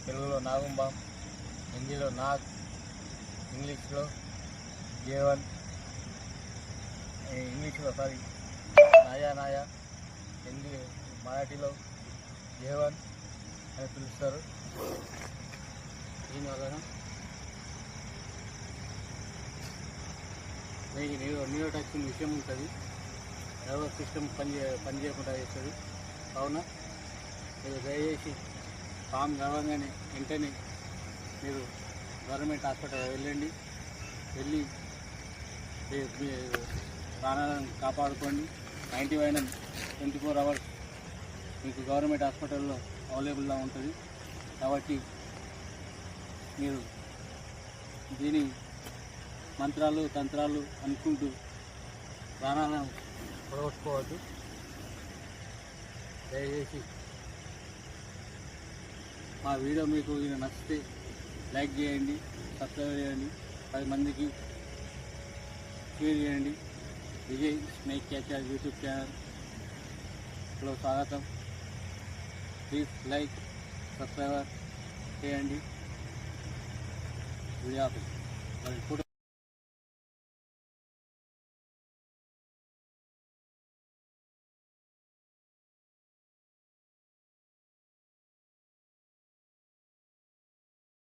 తెలుగులో నాగుంబం, హిందీలో నాగ్, ఇంగ్లీష్లో J1, ఇంగ్లీష్లో నాయా నాయా, హిందీ మరాఠీలో J1 అని పిలుస్తారు. దీనివలన మీకు న్యూరోటాక్సిన్ విషయం ఉంటుంది. నర్వస్ సిస్టమ్ పనిచేయకుండా చేస్తుంది. కావున మీరు దయచేసి పాము గర్వంగానే వెంటనే మీరు గవర్నమెంట్ హాస్పిటల్ వెళ్ళి ప్రాణాలను కాపాడుకోండి. 24 అవర్స్ మీకు గవర్నమెంట్ హాస్పిటల్లో అవైలబుల్గా ఉంటుంది. కాబట్టి మీరు దీని మంత్రాలు తంత్రాలు అనుకుంటూ ప్రాణాలను పొడగొట్టుకోవద్దు. దయచేసి మా వీడియో మీకు నచ్చితే లైక్ చేయండి, సబ్స్క్రైబ్ చేయండి, 10 మందికి షేర్ చేయండి. విజయ్ స్నేక్ క్యాచర్ యూట్యూబ్ ఛానల్లో స్వాగతం. ప్లీజ్ లైక్, సబ్స్క్రైబ్ చేయండి. వీడియో